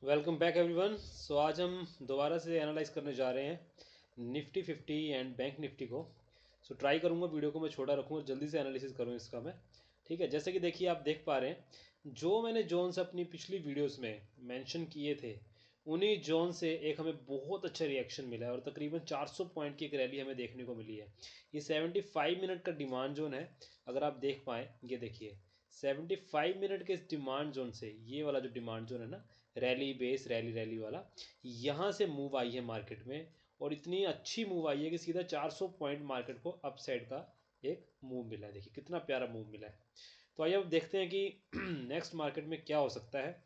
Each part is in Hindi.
Welcome back everyone. सो आज हम दोबारा से एनालाइज करने जा रहे हैं निफ्टी 50 एंड बैंक निफ्टी को। सो ट्राई करूंगा वीडियो को मैं छोटा रखूँ और जल्दी से एनालिसिस करूँ इसका मैं। ठीक है, जैसे कि देखिए आप देख पा रहे हैं जो मैंने जोन्स अपनी पिछली वीडियोस में मेंशन किए थे, उन्हीं जोन से एक हमें बहुत अच्छा रिएक्शन मिला है और तकरीबन 400 पॉइंट की एक रैली हमें देखने को मिली है। ये 75 मिनट का डिमांड जोन है, अगर आप देख पाएँ। ये देखिए 75 मिनट के इस डिमांड जोन से, ये वाला जो डिमांड जोन है ना, रैली बेस रैली रैली वाला, यहाँ से मूव आई है मार्केट में। और इतनी अच्छी मूव आई है कि सीधा 400 पॉइंट मार्केट को अप साइड का एक मूव मिला है। देखिए कितना प्यारा मूव मिला है। तो आइए अब देखते हैं कि नेक्स्ट मार्केट में क्या हो सकता है,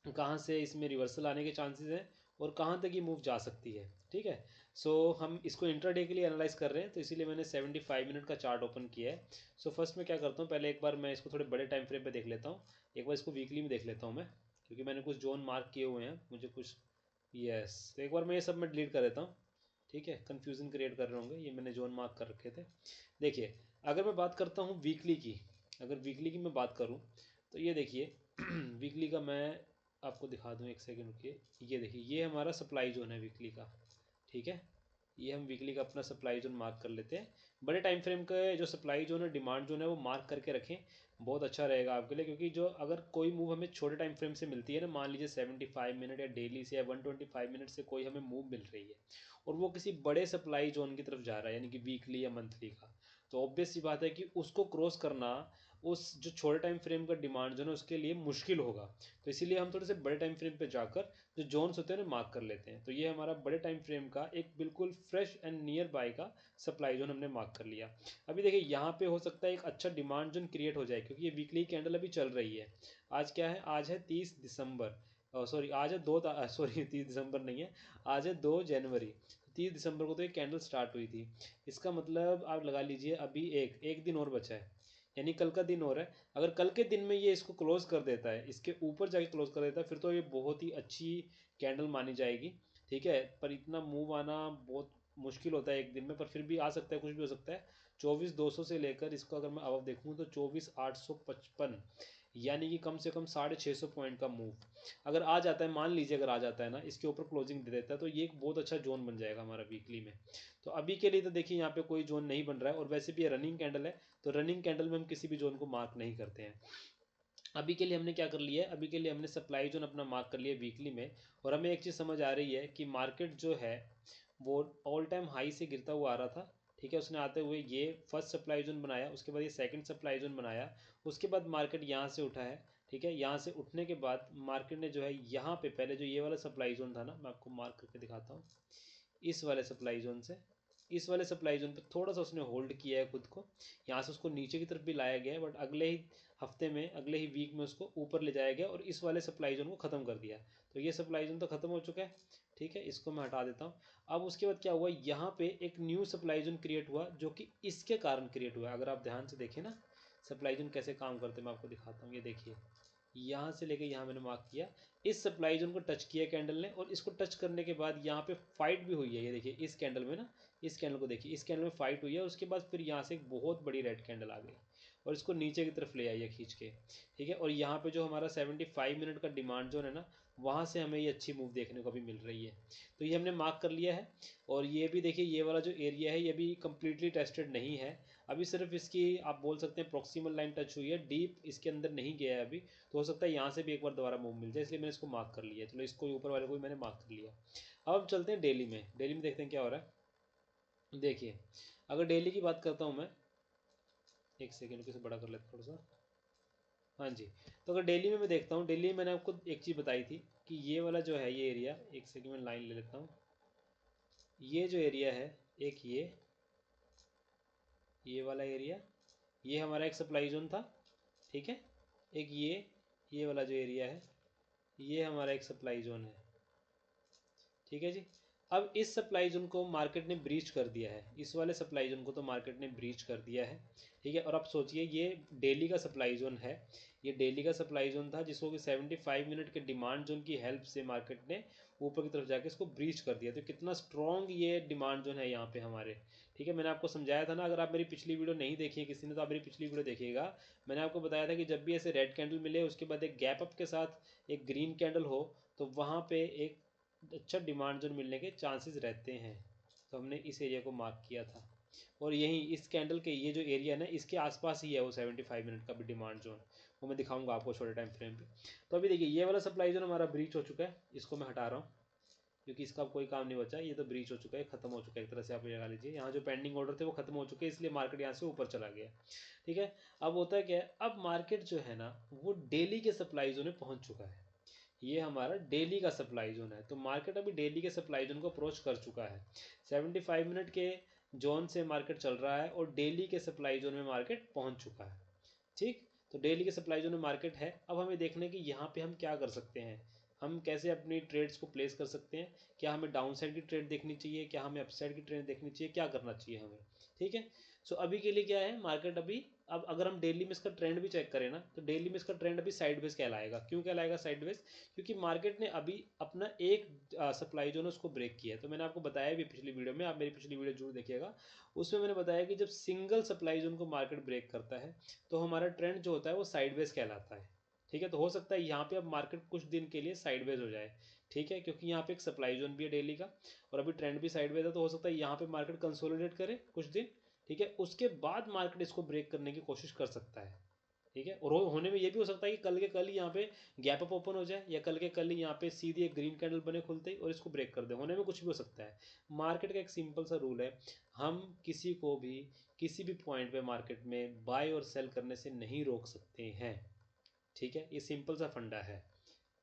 कहाँ से इसमें रिवर्सल आने के चांसेस हैं और कहाँ तक ये मूव जा सकती है। ठीक है, सो हम इसको इंट्राडे के लिए एनालाइज कर रहे हैं, तो इसीलिए मैंने 75 मिनट का चार्ट ओपन किया है। सो फर्स्ट में क्या करता हूँ, पहले एक बार मैं इसको थोड़े बड़े टाइम फ्रेम पे देख लेता हूँ। एक बार इसको वीकली में देख लेता हूँ मैं, क्योंकि मैंने कुछ जोन मार्क किए हुए हैं मुझे कुछ। यस, तो एक बार मैं ये सब मैं डिलीट कर देता हूँ। ठीक है, कन्फ्यूज़न क्रिएट कर रहे होंगे, ये मैंने जोन मार्क कर रखे थे। देखिए, अगर मैं बात करता हूँ वीकली की, अगर वीकली की मैं बात करूँ तो ये देखिए वीकली का मैं आपको दिखा दूँ, एक सेकंड रुकिए। ये देखिए, ये हमारा सप्लाई जोन है वीकली का। ठीक है, ये हम वीकली का अपना सप्लाई जोन मार्क कर लेते हैं। बड़े टाइम फ्रेम का जो सप्लाई जोन है, डिमांड जोन है, वो मार्क करके रखें, बहुत अच्छा रहेगा आपके लिए। क्योंकि जो अगर कोई मूव हमें छोटे टाइम फ्रेम से मिलती है ना, मान लीजिए 75 मिनट या डेली से या 125 मिनट से कोई हमें मूव मिल रही है और वो किसी बड़े सप्लाई जोन की तरफ जा रहा है, यानी कि वीकली या मंथली का, तो ऑब्वियस सी बात है कि उसको क्रॉस करना उस जो छोटे टाइम फ्रेम का डिमांड जो है उसके लिए मुश्किल होगा। तो इसीलिए हम थोड़े से बड़े टाइम फ्रेम पे जाकर जो जोन्स होते हैं ना मार्क कर लेते हैं। तो ये हमारा बड़े टाइम फ्रेम का एक बिल्कुल फ्रेश एंड नियर बाय का सप्लाई जोन हमने मार्क कर लिया। अभी देखिए यहाँ पे हो सकता है एक अच्छा डिमांड जोन क्रिएट हो जाए, क्योंकि ये वीकली कैंडल अभी चल रही है। आज क्या है, आज है 30 दिसंबर, सॉरी आज है सॉरी 30 दिसंबर नहीं है, आज है 2 जनवरी। 30 दिसंबर को तो एक कैंडल स्टार्ट हुई थी। इसका मतलब आप लगा लीजिए अभी एक एक दिन और बचा है, यानी कल का दिन हो रहा है। अगर कल के दिन में ये इसको क्लोज कर देता है, इसके ऊपर जाके क्लोज कर देता है, फिर तो ये बहुत ही अच्छी कैंडल मानी जाएगी। ठीक है, पर इतना मूव आना बहुत मुश्किल होता है एक दिन में, पर फिर भी आ सकता है, कुछ भी हो सकता है। 24,200 से लेकर इसको अगर मैं अब देखूँ तो 24,855, यानी कि कम से कम 650 पॉइंट का मूव अगर आ जाता है, मान लीजिए अगर आ जाता है ना, इसके ऊपर क्लोजिंग दे देता है, तो ये एक बहुत अच्छा जोन बन जाएगा हमारा वीकली में। तो अभी के लिए तो देखिए यहाँ पे कोई जोन नहीं बन रहा है, और वैसे भी ये रनिंग कैंडल है, तो रनिंग कैंडल में हम किसी भी जोन को मार्क नहीं करते हैं। अभी के लिए हमने क्या कर लिया है, अभी के लिए हमने सप्लाई जोन अपना मार्क कर लिया वीकली में। और हमें एक चीज़ समझ आ रही है कि मार्केट जो है वो ऑल टाइम हाई से गिरता हुआ आ रहा था। ठीक है, उसने आते हुए ये फर्स्ट सप्लाई जोन बनाया, उसके बाद ये सेकंड सप्लाई जोन बनाया, उसके बाद मार्केट यहाँ से उठा है। ठीक है, यहाँ से उठने के बाद मार्केट ने जो है यहाँ पे पहले जो ये वाला सप्लाई जोन था ना, मैं आपको मार्क करके दिखाता हूँ। इस वाले सप्लाई जोन से, इस वाले सप्लाई जोन पे थोड़ा सा उसने होल्ड किया है खुद को। यहाँ से उसको नीचे की तरफ भी लाया गया है, बट अगले ही हफ्ते में, अगले ही वीक में उसको ऊपर ले जाया गया और इस वाले सप्लाई जोन को ख़त्म कर दिया। तो ये सप्लाई जोन तो ख़त्म हो चुका है। ठीक है, इसको मैं हटा देता हूँ। अब उसके बाद क्या हुआ, यहाँ पे एक न्यू सप्लाई जोन क्रिएट हुआ, जो कि इसके कारण क्रिएट हुआ। अगर आप ध्यान से देखें ना, सप्लाई जोन कैसे काम करते हैं मैं आपको दिखाता हूँ। ये देखिए, यहाँ से लेके यहाँ मैंने मार्क किया, इस सप्लाई जोन को टच किया कैंडल ने, और इसको टच करने के बाद यहाँ पे फाइट भी हुई है। ये देखिए इस कैंडल में ना, इस कैंडल को देखिए, इस कैंडल में फाइट हुई है, उसके बाद फिर यहाँ से एक बहुत बड़ी रेड कैंडल आ गई और इसको नीचे की तरफ ले आई है खींच के। ठीक है, और यहाँ पे जो हमारा 75 मिनट का डिमांड जोन है ना, वहाँ से हमें ये अच्छी मूव देखने को भी मिल रही है। तो ये हमने मार्क कर लिया है। और ये भी देखिए, ये वाला जो एरिया है ये भी कम्प्लीटली टेस्टेड नहीं है। अभी सिर्फ इसकी आप बोल सकते हैं प्रॉक्सिमल लाइन टच हुई है, डीप इसके अंदर नहीं गया है अभी। तो हो सकता है यहाँ से भी एक बार दोबारा मूव मिल जाए, इसलिए मैंने इसको मार्क कर लिया। चलो, इसको ऊपर वाले को भी मैंने मार्क कर लिया। अब हम चलते हैं डेली में, डेली में देखते हैं क्या हो रहा है। देखिए, अगर डेली की बात करता हूँ मैं, एक सेकेंड किसे बड़ा कर लेता थोड़ा सा। हाँ जी, तो अगर डेली में मैं देखता हूँ, डेली में मैंने आपको एक चीज़ बताई थी कि ये वाला जो है ये एरिया, एक सेकेंड में लाइन ले लेता हूँ। ये जो एरिया है, एक ये वाला एरिया, ये हमारा एक सप्लाई जोन था। ठीक है, एक ये वाला जो एरिया है, ये हमारा एक सप्लाई जोन है। ठीक है जी। अब इस सप्लाई जोन को मार्केट ने ब्रीच कर दिया है, इस वाले सप्लाई जोन को तो मार्केट ने ब्रीच कर दिया है, ठीक है। और अब सोचिए ये डेली का सप्लाई जोन है, ये डेली का सप्लाई जोन था जिसको कि 75 मिनट के डिमांड जोन की हेल्प से मार्केट ने ऊपर की तरफ जाके इसको ब्रीच कर दिया। तो कितना स्ट्रॉन्ग ये डिमांड जोन है यहाँ पे हमारे, ठीक है। मैंने आपको समझाया था ना, अगर आप मेरी पिछली वीडियो नहीं देखी है किसी ने तो आप मेरी पिछली वीडियो देखिएगा। मैंने आपको बताया था कि जब भी ऐसे रेड कैंडल मिले उसके बाद एक गैप अप के साथ एक ग्रीन कैंडल हो तो वहाँ पे एक अच्छा डिमांड जोन मिलने के चांसेस रहते हैं। तो हमने इस एरिया को मार्क किया था और यही इस कैंडल के ये जो एरिया है ना इसके आसपास ही है वो 75 मिनट का भी डिमांड जोन, वो मैं दिखाऊंगा आपको छोटे टाइम फ्रेम पे। तो अभी देखिए ये वाला सप्लाई जोन हमारा ब्रीच हो चुका है, इसको मैं हटा रहा हूँ क्योंकि इसका कोई काम नहीं बचा, ये तो ब्रीच हो चुका है, खत्म हो चुका है एक तरह से आप लगा लीजिए। यहाँ जो पेंडिंग ऑर्डर थे वो खत्म हो चुके हैं इसलिए मार्केट यहाँ से ऊपर चला गया, ठीक है। अब होता है क्या है, अब मार्केट जो है ना वो डेली के सप्लाई जोन में पहुँच चुका है, ये हमारा डेली का सप्लाई जोन है। तो मार्केट अभी डेली के सप्लाई जोन को अप्रोच कर चुका है, 75 मिनट के जोन से मार्केट चल रहा है और डेली के सप्लाई जोन में मार्केट पहुंच चुका है, ठीक। तो डेली के सप्लाई जोन में मार्केट है। अब हमें देखना है कि यहाँ पे हम क्या कर सकते हैं, हम कैसे अपनी ट्रेड्स को प्लेस कर सकते हैं, क्या हमें डाउन साइड की ट्रेड देखनी चाहिए, क्या हमें अप साइड की ट्रेड देखनी चाहिए, क्या करना चाहिए हमें, ठीक है। सो अभी के लिए क्या है मार्केट अभी, अब अगर हम डेली में इसका ट्रेंड भी चेक करें ना तो डेली में इसका ट्रेंड अभी साइडवेज कहलाएगा। क्यों कहलाएगा साइडवेज, क्योंकि मार्केट ने अभी अपना एक सप्लाई जो है उसको ब्रेक किया है। तो मैंने आपको बताया भी पिछली वीडियो में, आप मेरी पिछली वीडियो जरूर देखिएगा, उसमें मैंने बताया कि जब सिंगल सप्लाई जोन को मार्केट ब्रेक करता है तो हमारा ट्रेंड जो होता है वो साइडवेज कहलाता है, ठीक है। तो हो सकता है यहाँ पे अब मार्केट कुछ दिन के लिए साइडवेज हो जाए, ठीक है, क्योंकि यहाँ पे एक सप्लाई जोन भी है डेली का और अभी ट्रेंड भी साइडवेज है। तो हो सकता है यहाँ पे मार्केट कंसोलिडेट करे कुछ दिन, ठीक है, उसके बाद मार्केट इसको ब्रेक करने की कोशिश कर सकता है, ठीक है। और होने में ये भी हो सकता है कि कल के कल ही यहाँ पे गैप अप ओपन हो जाए या कल के कल ही यहाँ पे सीधी एक ग्रीन कैंडल बने खुलते ही और इसको ब्रेक कर दे, होने में कुछ भी हो सकता है। मार्केट का एक सिंपल सा रूल है, हम किसी को भी किसी भी पॉइंट पे मार्केट में बाय और सेल करने से नहीं रोक सकते हैं, ठीक है। ये सिंपल सा फंडा है,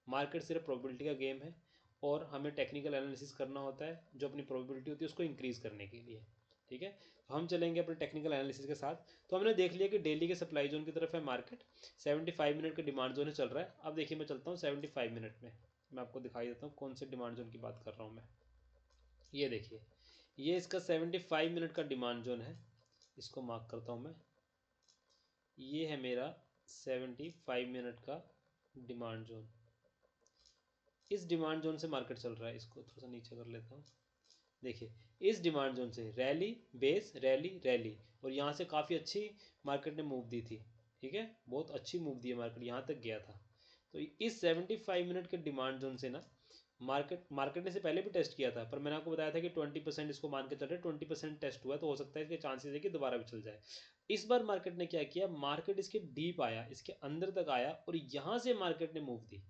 मार्केट सिर्फ प्रोबेबिलिटी का गेम है और हमें टेक्निकल एनालिसिस करना होता है जो अपनी प्रोबेबिलिटी होती है उसको इंक्रीज करने के लिए, ठीक है। तो हम चलेंगे अपने टेक्निकल एनालिसिस के साथ। तो हमने देख लिया कि डेली के सप्लाई जोन की तरफ है मार्केट, 75 मिनट का डिमांड जोन चल रहा है। अब देखिए मैं चलता हूँ 75 मिनट में, मैं आपको दिखाई देता हूँ कौन से डिमांड जोन की बात कर रहा हूँ मैं। ये देखिए ये इसका 75 मिनट का डिमांड जोन है, इसको मार्क करता हूँ मैं, ये है मेरा 75 मिनट का डिमांड जोन। इस डिमांड जोन से मार्केट चल रहा है, इसको थोड़ा सा नीचे कर लेता हूँ। देखिए इस डिमांड जोन से रैली बेस रैली रैली और यहाँ से काफ़ी अच्छी मार्केट ने मूव दी थी, ठीक है, बहुत अच्छी मूव दी है मार्केट, यहाँ तक गया था। तो इस 75 मिनट के डिमांड जोन से ना मार्केट ने से पहले भी टेस्ट किया था, पर मैंने आपको बताया था कि 20% इसको मान के चल रहे, 20% टेस्ट हुआ तो हो सकता है इसके चांसेस है कि दोबारा भी चल जाए। इस बार मार्केट ने क्या किया, मार्केट इसके डीप आया, इसके अंदर तक आया और यहाँ से मार्केट ने मूव दी,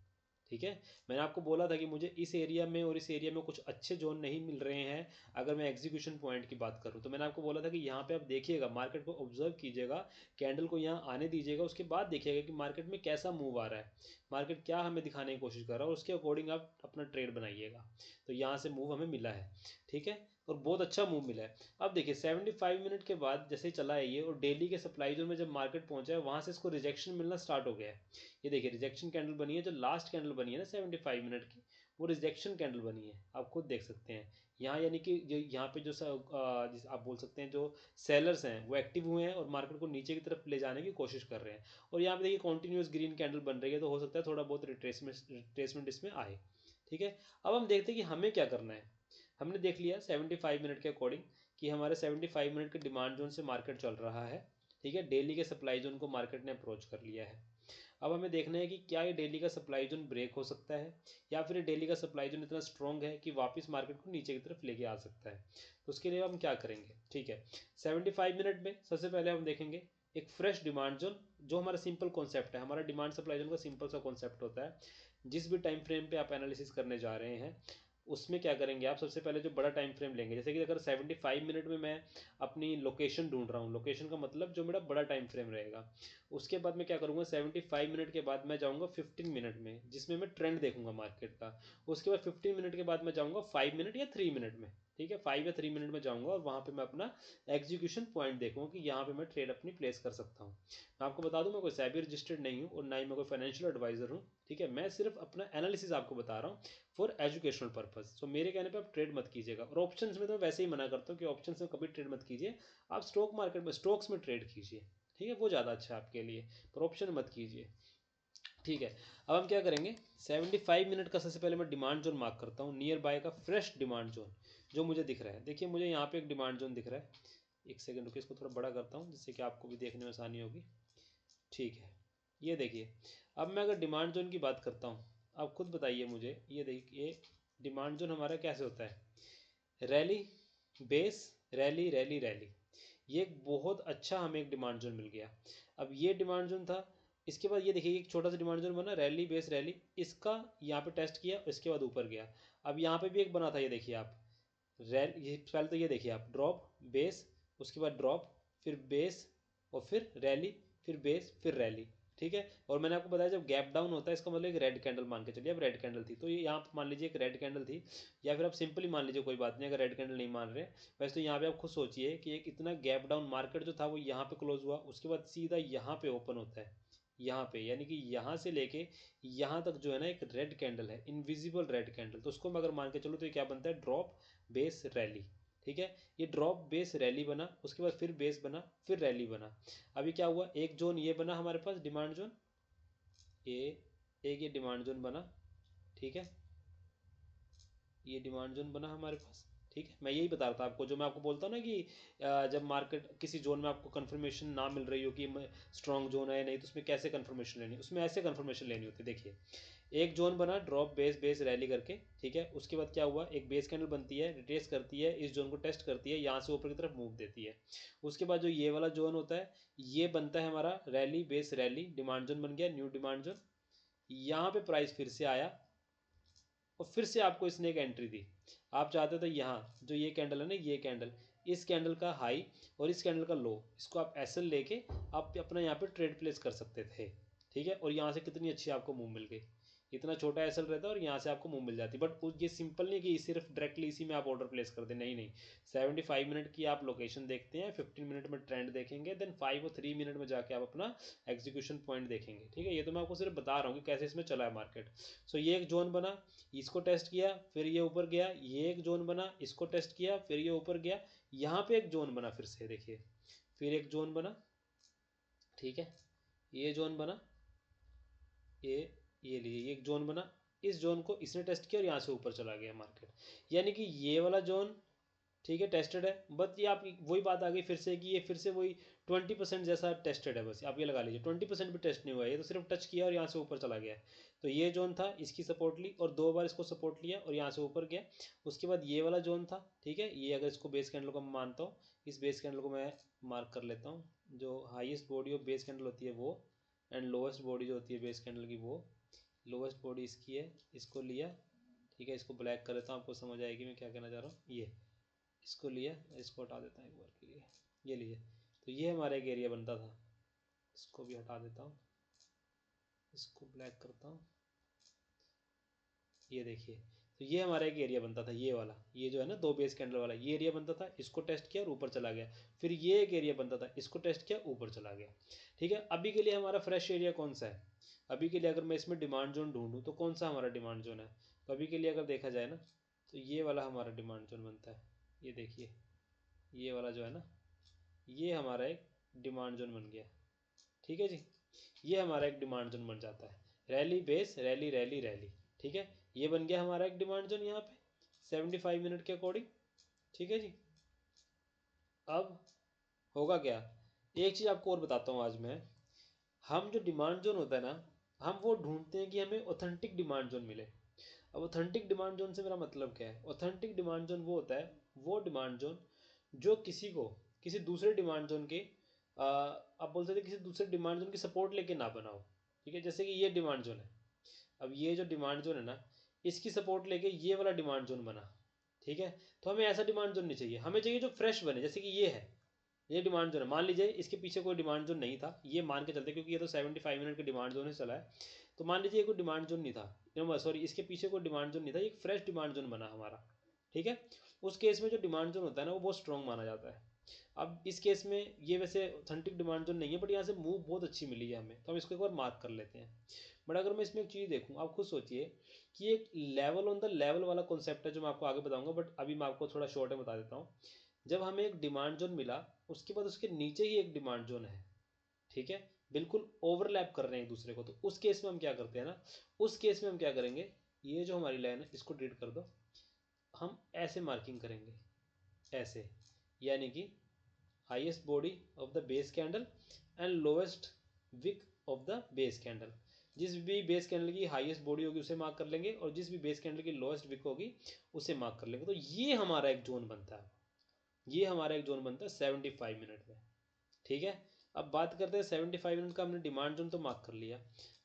ठीक है। मैंने आपको बोला था कि मुझे इस एरिया में और इस एरिया में कुछ अच्छे जोन नहीं मिल रहे हैं अगर मैं एग्जीक्यूशन पॉइंट की बात करूं। तो मैंने आपको बोला था कि यहाँ पे आप देखिएगा, मार्केट को ऑब्जर्व कीजिएगा, कैंडल को यहाँ आने दीजिएगा, उसके बाद देखिएगा कि मार्केट में कैसा मूव आ रहा है, मार्केट क्या हमें दिखाने की कोशिश कर रहा है और उसके अकॉर्डिंग आप अपना ट्रेड बनाइएगा। तो यहाँ से मूव हमें मिला है, ठीक है, और बहुत अच्छा मूव मिला है। अब देखिए 75 मिनट के बाद जैसे ही चला है ये और डेली के सप्लाई जोन में जब मार्केट पहुंचा है वहां से इसको रिजेक्शन मिलना स्टार्ट हो गया है। ये देखिए रिजेक्शन कैंडल बनी है, जो लास्ट कैंडल बनी है ना 75 मिनट की, वो रिजेक्शन कैंडल बनी है, आप खुद देख सकते हैं यहाँ। यानी कि जो यहाँ पे जो जिस आप बोल सकते हैं जो सेलर्स हैं वो एक्टिव हुए हैं और मार्केट को नीचे की तरफ ले जाने की कोशिश कर रहे हैं। और यहाँ पे देखिए कॉन्टिन्यूस ग्रीन कैंडल बन रही है, तो हो सकता है थोड़ा बहुत रिट्रेसमेंट इसमें आए, ठीक है। अब हम देखते हैं कि हमें क्या करना है। हमने देख लिया 75 मिनट के अकॉर्डिंग कि हमारे 75 मिनट के डिमांड जोन से मार्केट चल रहा है, ठीक है, डेली के सप्लाई जोन को मार्केट ने अप्रोच कर लिया है। अब हमें देखना है कि क्या ये डेली का सप्लाई जोन ब्रेक हो सकता है या फिर डेली का सप्लाई जोन इतना स्ट्रॉन्ग है कि वापस मार्केट को नीचे की तरफ लेके आ सकता है। तो उसके लिए हम क्या करेंगे, ठीक है, 75 मिनट में सबसे पहले हम देखेंगे एक फ्रेश डिमांड जोन, जो हमारा सिंपल कॉन्सेप्ट है, हमारा डिमांड सप्लाई जोन का सिंपल सा कॉन्सेप्ट होता है। जिस भी टाइम फ्रेम पे आप एनालिसिस करने जा रहे हैं उसमें क्या करेंगे आप, सबसे पहले जो बड़ा टाइम फ्रेम लेंगे, जैसे कि अगर 75 मिनट में मैं अपनी लोकेशन ढूंढ रहा हूँ, लोकेशन का मतलब जो मेरा बड़ा टाइम फ्रेम रहेगा, उसके बाद मैं क्या करूँगा 75 मिनट के बाद मैं जाऊँगा 15 मिनट में जिसमें मैं ट्रेंड देखूंगा मार्केट का। उसके बाद 15 मिनट के बाद मैं जाऊँगा 5 मिनट या 3 मिनट में, ठीक है, 5 या 3 मिनट में जाऊँगा और वहाँ पे मैं अपना एग्जीक्यूशन पॉइंट देखूंगा कि यहाँ पे मैं ट्रेड अपनी प्लेस कर सकता हूँ। मैं आपको बता दूँ मैं कोई सेबी रजिस्टर्ड नहीं हूँ और ना ही मैं कोई फाइनेंशियल एडवाइजर हूँ, ठीक है, मैं सिर्फ अपना एनालिसिस आपको बता रहा हूँ फॉर एजुकेशनल पर्पज। सो मेरे कहने पे आप ट्रेड मत कीजिएगा। और ऑप्शंस में तो वैसे ही मना करता हूँ कि ऑप्शंस में कभी ट्रेड मत कीजिए, आप स्टॉक मार्केट में स्टॉक्स में ट्रेड कीजिए, ठीक है, वो ज़्यादा अच्छा है आपके लिए, पर ऑप्शन मत कीजिए। ठीक है, अब हम क्या करेंगे, 75 मिनट का सबसे पहले मैं डिमांड जोन मार्क करता हूँ, नियर बाय का फ्रेश डिमांड जोन जो मुझे दिख रहा है। देखिए मुझे यहाँ पे एक डिमांड जोन दिख रहा है, एक सेकंड रुकिए, इसको थोड़ा बड़ा करता हूँ जिससे कि आपको भी देखने में आसानी होगी। ठीक है, ये देखिए, अब मैं अगर डिमांड जोन की बात करता हूँ, आप खुद बताइए मुझे, ये देखिए डिमांड जोन हमारा कैसे होता है, rally base rally rally rally, ये एक बहुत अच्छा हमें एक डिमांड जोन मिल गया। अब ये डिमांड जोन था, इसके बाद ये देखिए एक छोटा सा डिमांड जोन बना, रैली बेस रैली, इसका यहाँ पे टेस्ट किया, इसके बाद ऊपर गया। अब यहाँ पे भी एक बना था, ये देखिए आप, ये पहले तो ये देखिए आप, ड्रॉप बेस, उसके बाद ड्रॉप, फिर बेस, और फिर रैली, फिर बेस, फिर रैली। ठीक है, और मैंने आपको बताया जब गैप डाउन होता है इसका मतलब एक रेड कैंडल मान के चलिए, अब रेड कैंडल थी तो ये यहाँ मान लीजिए एक रेड कैंडल थी, या फिर आप सिंपली मान लीजिए, कोई बात नहीं अगर रेड कैंडल नहीं मान रहे। वैसे तो यहाँ पे आप खुद सोचिए कि एक इतना गैप डाउन मार्केट जो था वो यहाँ पे क्लोज हुआ, उसके बाद सीधा यहाँ पे ओपन होता है, यहाँ पे, यानी कि यहाँ से लेके यहाँ तक जो है ना एक रेड कैंडल है, इनविजिबल रेड कैंडल, तो उसको मैं अगर मान के चलो तो ये क्या बनता है, ड्रॉप बेस रैली। ठीक है, ये ड्रॉप बेस रैली बना, उसके बाद फिर बेस बना, फिर रैली बना। अभी क्या हुआ, एक जोन ये बना हमारे पास डिमांड जोन, ये एक ये डिमांड जोन बना, ठीक है, ये डिमांड जोन बना हमारे पास। ठीक है, मैं यही बता रहा था आपको, जो मैं आपको बोलता हूँ ना कि जब मार्केट किसी जोन में आपको कंफर्मेशन ना मिल रही हो कि स्ट्रॉन्ग जोन है नहीं, तो उसमें कैसे कंफर्मेशन लेनी, उसमें ऐसे कंफर्मेशन लेनी होती है। देखिए एक जोन बना ड्रॉप बेस बेस रैली करके, ठीक है, उसके बाद क्या हुआ, एक बेस कैंडल बनती है, रिट्रेस करती है, इस जोन को टेस्ट करती है, यहाँ से ऊपर की तरफ मूव देती है। उसके बाद जो ये वाला जोन होता है, ये बनता है हमारा rally base rally, demand zone बन गया, न्यू डिमांड जोन। यहाँ पे प्राइस फिर से आया और फिर से आपको इसने एक एंट्री दी। आप चाहते थे यहाँ जो ये कैंडल है ना, ये कैंडल, इस कैंडल का हाई और इस कैंडल का लो, इसको आप एसएल लेके आप अपना यहाँ पे ट्रेड प्लेस कर सकते थे। ठीक है, और यहाँ से कितनी अच्छी आपको मूव मिल गई, इतना छोटा एसएल रहता है और यहाँ से आपको मूव मिल जाती, बट ये सिंपल नहीं कि सिर्फ डायरेक्टली इसी में आप ऑर्डर प्लेस कर दें, नहीं नहीं। 75 मिनट की आप लोकेशन देखते हैं, 15 मिनट में ट्रेंड देखेंगे, देन 5 और 3 मिनट में जाके आप अपना एग्जीक्यूशन पॉइंट देखेंगे। ठीक है, ये तो मैं आपको सिर्फ बता रहा हूँ कि कैसे इसमें चला है मार्केट। सो ये एक जोन बना, इसको टेस्ट किया, फिर ये ऊपर गया, ये एक जोन बना, इसको टेस्ट किया, फिर ये ऊपर गया, यहाँ पे एक जोन बना, फिर से देखिए, फिर एक जोन बना, ठीक है, ये जोन बना, ये ये लीजिए एक जोन बना, इस जोन को इसने टेस्ट किया और यहाँ से ऊपर चला गया मार्केट, यानी कि ये वाला जोन, ठीक है, टेस्टेड है। बट ये आप वही बात आ गई फिर से कि ये फिर से वही 20% जैसा टेस्टेड है, बस आप ये लगा लीजिए 20% भी टेस्ट नहीं हुआ, ये तो सिर्फ टच किया और यहाँ से ऊपर चला गया। तो ये जोन था, इसकी सपोर्ट ली और 2 बार इसको सपोर्ट लिया और यहाँ से ऊपर गया। उसके बाद ये वाला जोन था, ठीक है, ये अगर इसको बेस कैंडल को मैं मानता हूँ, इस बेस कैंडल को मैं मार्क कर लेता हूँ, जो highest body of base candle होती है वो, एंड लोवेस्ट बॉडी जो होती है बेस कैंडल की वो, लोवेस्ट बॉडी इसकी है, इसको लिया, ठीक है, इसको ब्लैक कर देता हूँ, आपको समझ आएगी मैं क्या कहना चाह रहा हूँ। ये इसको लिया, इसको हटा देता हूँ एक बार के लिए, ये लिए, तो ये हमारा एक एरिया बनता था, इसको भी हटा देता हूँ, इसको ब्लैक करता हूँ, ये देखिए, तो ये हमारा एक एरिया बनता था, ये वाला, ये जो है ना 2 बेस कैंडल वाला, ये एरिया बनता था, इसको टेस्ट किया और ऊपर चला गया। फिर ये एक एरिया बनता था, इसको टेस्ट किया, ऊपर चला गया। ठीक है, अभी के लिए हमारा फ्रेश एरिया कौन सा है, अभी के लिए अगर मैं इसमें डिमांड जोन ढूंढूं तो कौन सा हमारा डिमांड जोन है, तो अभी के लिए अगर देखा जाए ना, तो ये वाला हमारा डिमांड जोन बनता है, ये देखिए, ये वाला जो है ना, ये हमारा एक डिमांड जोन बन गया। ठीक है जी, ये हमारा एक डिमांड जोन बन जाता है, rally base rally rally rally. ठीक है, ये बन गया हमारा एक डिमांड जोन यहाँ पे 75 मिनट के अकॉर्डिंग। ठीक है जी, अब होगा क्या, एक चीज़ आपको और बताता हूँ आज मैं, हम जो डिमांड जोन होता है ना, हम वो ढूंढते हैं कि हमें ऑथेंटिक डिमांड जोन मिले। अब ऑथेंटिक डिमांड जोन से मेरा मतलब क्या है, ऑथेंटिक डिमांड जोन वो होता है, वो डिमांड जोन जो किसी को किसी दूसरे डिमांड जोन के आप बोल सकते किसी दूसरे डिमांड जोन की सपोर्ट लेके ना बनाओ। ठीक है, जैसे कि ये डिमांड जोन है, अब ये जो डिमांड जोन है ना, इसकी सपोर्ट लेके ये वाला डिमांड जोन बना। ठीक है, तो हमें ऐसा डिमांड जोन नहीं चाहिए, हमें चाहिए जो फ्रेश बने, जैसे कि ये है, ये डिमांड जोन है, मान लीजिए इसके पीछे कोई डिमांड जोन नहीं था, ये मान के चलते क्योंकि ये तो 75 मिनट के डिमांड जोन से चला है, तो मान लीजिए ये कोई डिमांड जोन नहीं था, सॉरी इसके पीछे कोई डिमांड जोन नहीं था, एक फ्रेश डिमांड जोन बना हमारा। ठीक है, उस केस में जो डिमांड जोन होता है ना वो बहुत स्ट्रॉन्ग माना जाता है। अब इस केस में ये वैसे ऑथेंटिक डिमांड जोन नहीं है, बट यहाँ से मूव बहुत अच्छी मिली है हमें, तो हम इसको एक बार मार्क कर लेते हैं। बट अगर मैं इसमें एक चीज़ देखूँ, आप खुद सोचिए कि एक लेवल ऑन द लेवल वाला कॉन्सेप्ट है जो मैं आपको आगे बताऊंगा, बट अभी मैं आपको थोड़ा शॉर्ट में बता देता हूँ। जब हमें एक डिमांड जोन मिला, उसके बाद उसके नीचे ही एक डिमांड जोन है, ठीक है, बिल्कुल ओवरलैप कर रहे हैं एक दूसरे को, तो उस केस में हम क्या करते हैं ना, उस केस में हम क्या करेंगे, ये जो हमारी लाइन है इसको डिलीट कर दो, हम ऐसे मार्किंग करेंगे, ऐसे, यानी कि highest body of the base candle and lowest wick of the base candle. जिस भी बेस कैंडल की हाईएस्ट बॉडी होगी उसे मार्क कर लेंगे, और जिस भी बेस कैंडल की लोएस्ट विक होगी उसे मार्क कर लेंगे। तो ये हमारा एक जोन बनता है, ये हमारा एक जोन बनता है 75 मिनट में, ठीक है। अब बात करते हैं 75 मिनट का, हमने डिमांड जोन तो मार्क कर लिया।